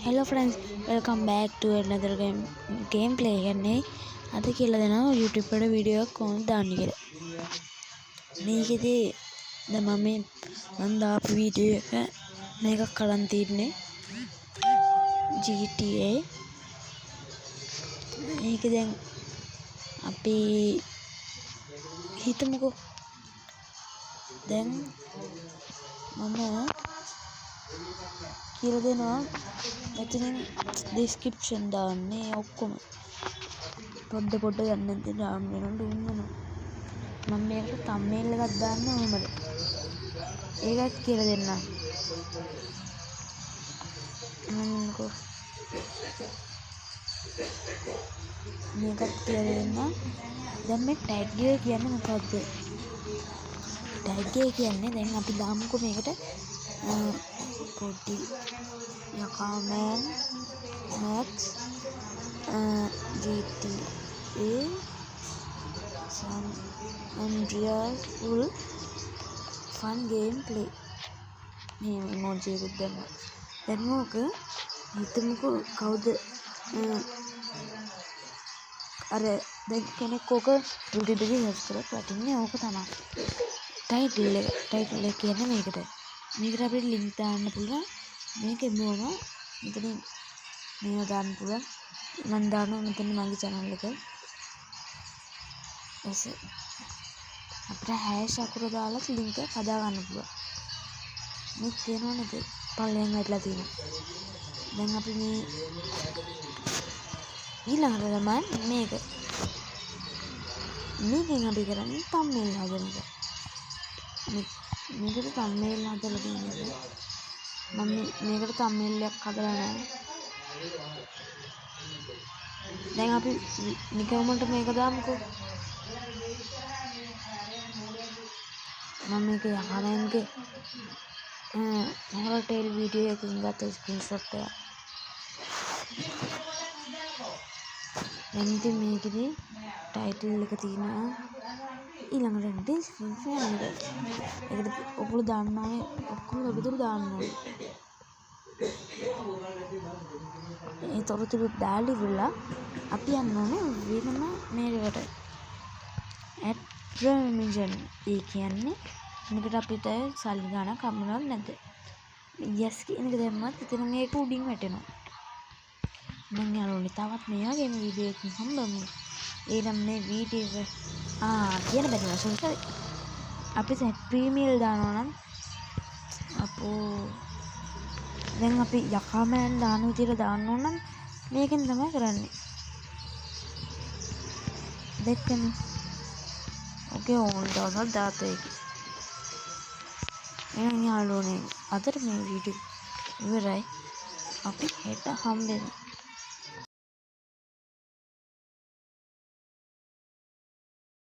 Hello friends, welcome back to another gameplay එකනේ. අද කියලා දෙනවා YouTube එකට වීඩියෝ එකක් කොහොමද දාන්නේ කියලා. මේකෙදී දැන් මම දාපු වීඩියෝ එක මේකක් කරන් තියන්නේ GTA. මේක දැන් අපි හිතමුකෝ දැන් මම කියලා දෙනවා මෙතනින් description දාන්නේ ඔක්කොම පොඩ ගන්න දාන්න වෙනවා මම මේකට thumbnail එකක් දාන්න ඕනමද ඒකත් කියලා දෙන්න මමකෝ මේකත් කියලා දෙන්න දැන් මේ tag එක කියන්නේ මොකද්ද tag එක කියන්නේ දැන් අපි දාමුකෝ මේකට පොඩි යකාමෑන් Max GTA San Andreas full fun gameplay මේ emoji එකක් දැම්මා දැන් මොක හිතමුකෝ කවුද අර දැන් කෙනෙක් ඕක YouTube එකේ සර්ච් කරලා වටින්නේ ඕක තමයි ටයිටල් එක කියන්නේ මේකට අපිට ලින්ක් දාන්න පුළුවන් මේකේ මොන මෙතනින් මේව දාන්න පුළුවන් මම දානවා මෙතන මගේ channel එක එස අපිට හැෂ් අකුර දාලා ලින්ක් එක හදා ගන්න පුළුවන් මේ තේරෙනව නේද පල්ලෙන් වැටලා තියෙනවා දැන් අපි මේ ඊළඟට තමයි මේකෙන් අපි කරන්නේ thumbnail හදන එක මේකට thumbnail හදලා තියෙනවා මම මේකට thumbnail එකක් හදලා නැහැ දැන් අපි නිකම්මට මේක දාමුකෝ මම මේක යහමන්ගේ horror tale video එකකින් ගත්ත screenshot එක දැන් ඉතින් මේකේ title එක තියෙනවා ඊළඟට description එක ඒකට ඔක්කොම දාන්න ඕනේ ඔක්කොම විතර දාන්න ඕනේ ඒ තොරතුරු දාලා ඉවරලා අපි යන්න ඕනේ වෙනම මේකට admission ඒ කියන්නේ මේකට අපිට සල්ලි ගන්න කම්මනක් නැද්ද yes කියන එක දැම්මත් එතන මේක උඩින් වැටෙනවා මම යාළුවනේ තවත් මේ වගේ වීඩියෝ එකක් හම්බෙමු ඊළඟ මේ වීඩියෝ එක කියන බැලුවා සෝරි අපි සෙට් ප්‍රීමියල් දානවා නම් අපෝ දැන් අපි යකාමෑන් දාන විදියට දාන්න ඕන නම් මේකෙන් තමයි කරන්නේ දෙකනේ ඕකේ ඕන් දාලා දාතේ එහෙනම් යාළුවනේ අදට මේ වීඩියෝ ඉවරයි අපි හෙට හම්බෙමු